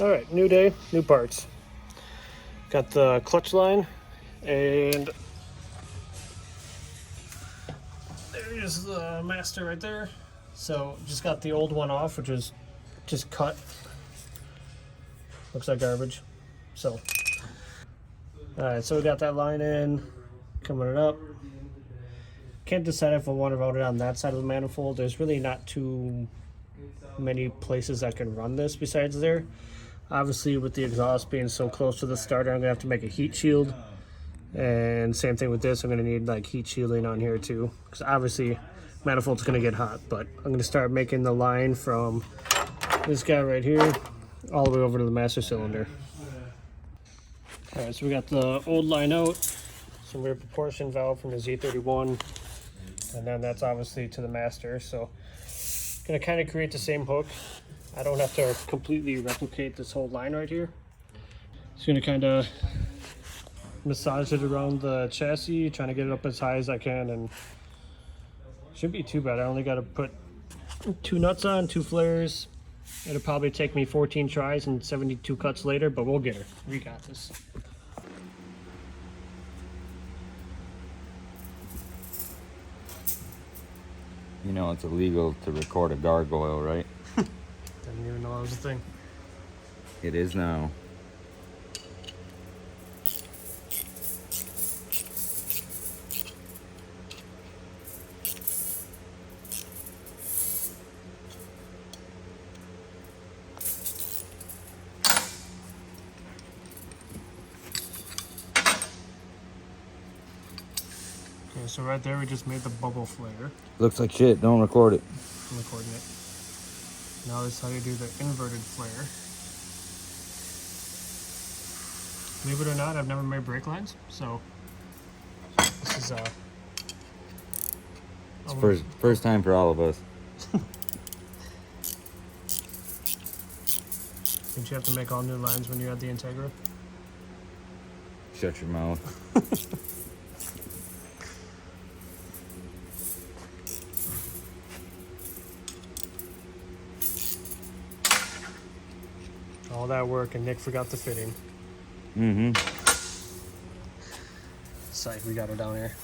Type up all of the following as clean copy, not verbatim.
All right, new day, new parts. Got the clutch line, and there's the master right there. So just got the old one off, which is just cut. Looks like garbage. So, all right, so we got that line in, coming it up. Can't decide if I want to route it on that side of the manifold. There's really not too many places I can run this besides there. Obviously, with the exhaust being so close to the starter, I'm gonna have to make a heat shield. And same thing with this, I'm gonna need like heat shielding on here too, because obviously manifold's gonna get hot. But I'm gonna start making the line from this guy right here all the way over to the master cylinder. All right, so we got the old line out, some rear proportion valve from the Z31, and then that's obviously to the master. So gonna kind of create the same hook. I don't have to completely replicate this whole line right here. Just gonna kind of massage it around the chassis, trying to get it up as high as I can, and shouldn't be too bad. I only got to put 2 nuts on, 2 flares. It'll probably take me 14 tries and 72 cuts later, but we'll get her. We got this. You know it's illegal to record a gargoyle, right? Didn't even know that was a thing. It is now. Okay, so right there we just made the bubble flare. Looks like shit, don't record it. I'm recording it. Now this is how you do the inverted flare. Believe it or not, I've never made brake lines, so this is It's first time for all of us. Did you have to make all new lines when you had the Integra? Shut your mouth. All that work and Nick forgot the fitting. Mm-hmm. Psych, we got her down here.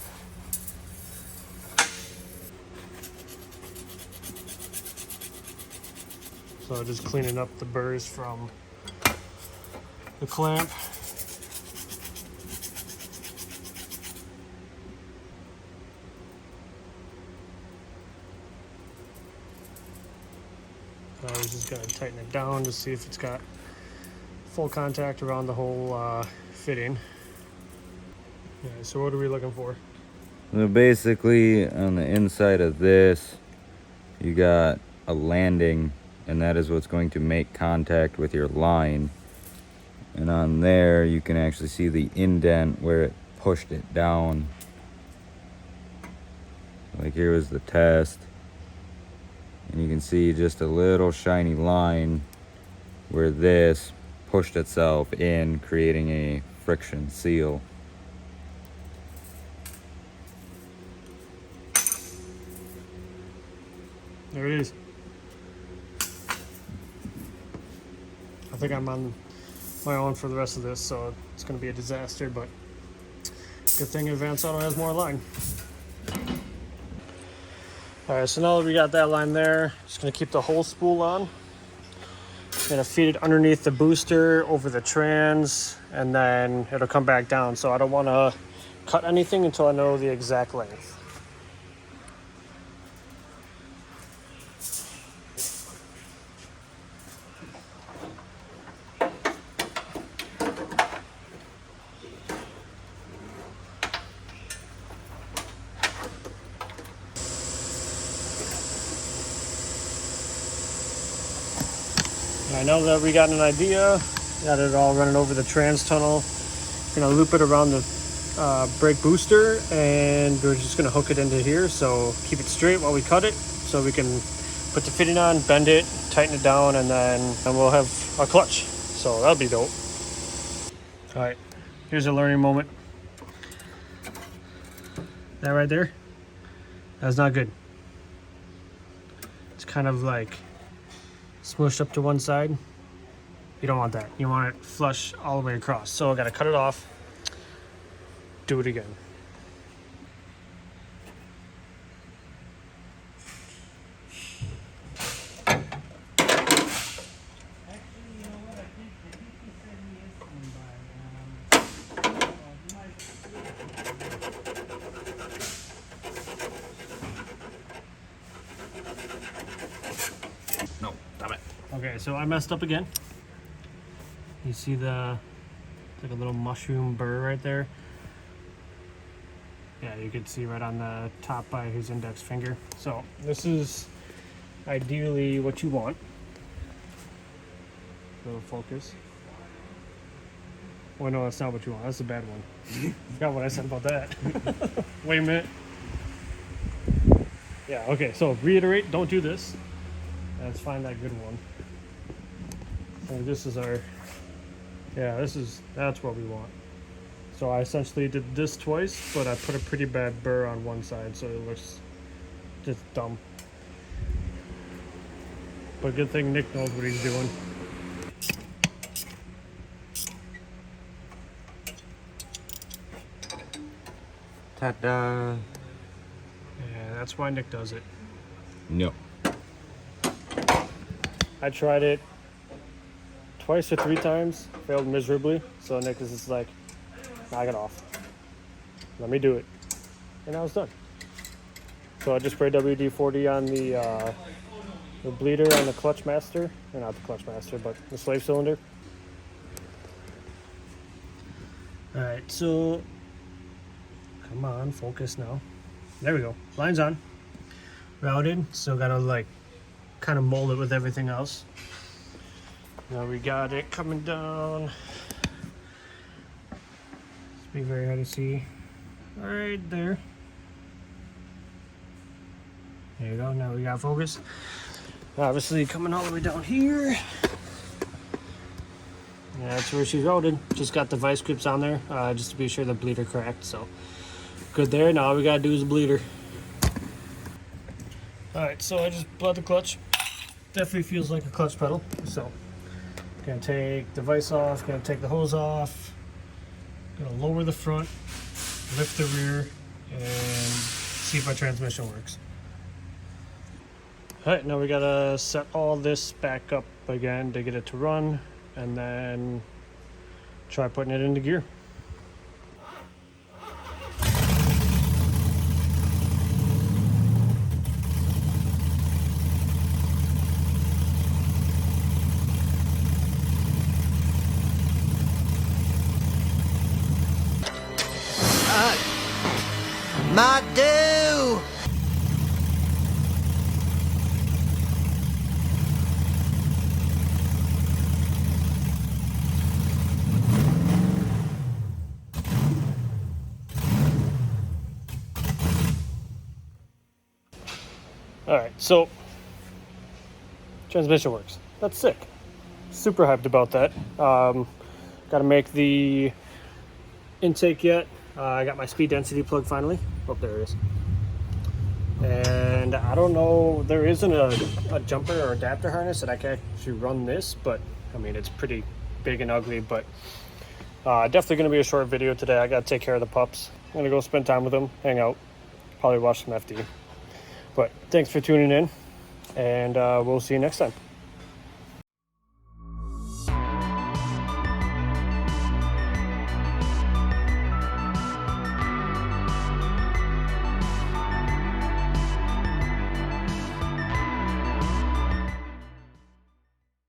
So just cleaning up the burrs from the clamp. I was just gonna tighten it down to see if it's got full contact around the whole fitting. Yeah, so what are we looking for? So basically, on the inside of this, you got a landing, and that is what's going to make contact with your line. And on there, you can actually see the indent where it pushed it down. Like here was the test. And you can see just a little shiny line where this pushed itself in, creating a friction seal. There it is. I think I'm on my own for the rest of this, so it's going to be a disaster, but good thing Advance Auto has more line. Alright, so now that we got that line there, just going to keep the whole spool on. Going to feed it underneath the booster, over the trans, and then it'll come back down. So I don't want to cut anything until I know the exact length. I know that we got an idea, got it all running over the trans tunnel. Gonna loop it around the brake booster, and we're just gonna hook it into here. So keep it straight while we cut it, so we can put the fitting on, bend it, tighten it down, and then we'll have a clutch. So that'll be dope. All right, here's a learning moment. That right there, that's not good. It's kind of like smushed up to one side. You don't want that. You want it flush all the way across. So I gotta cut it off, do it again. No, damn it. Okay, so I messed up again. You see the, it's like a little mushroom burr right there. Yeah, you can see right on the top by his index finger. So this is ideally what you want. Little focus. Oh no, that's not what you want. That's the bad one. Forgot what I said about that. Wait a minute. Yeah, okay, so reiterate, don't do this. Let's find that good one. So this is our, yeah, that's what we want. So I essentially did this twice, but I put a pretty bad burr on one side, so it looks just dumb. But good thing Nick knows what he's doing. Ta-da. Yeah, that's why Nick does it. No. I tried it twice or 3 times, failed miserably. So Nick is just like, knock it off. Let me do it. And I was done. So I just sprayed WD-40 on the bleeder on the clutch master. Or not the clutch master, but the slave cylinder. Alright, so come on, focus now. There we go. Line's on. Routed. Still gotta like kind of mold it with everything else. Now we got it coming down. It's be very hard to see. Right there. There you go. Now we got focus. Obviously coming all the way down here. Yeah, that's where she's routed. Just got the vice grips on there, just to be sure the bleeder cracked. So good there. Now all we gotta do is bleeder. Alright, so I just bled the clutch. Definitely feels like a clutch pedal. So gonna take the vise off, gonna take the hose off, gonna lower the front, lift the rear, and see if my transmission works. Alright, now we gotta set all this back up again to get it to run, and then try putting it into gear. My dude! Alright, so transmission works. That's sick. Super hyped about that. Gotta make the intake yet. I got my speed density plug finally. Oh, there it is. And I don't know, there isn't a jumper or adapter harness that I can actually run this, but I mean, it's pretty big and ugly, but definitely gonna be a short video today. I gotta take care of the pups. I'm gonna go spend time with them, hang out, probably watch some FD. But thanks for tuning in, and we'll see you next time.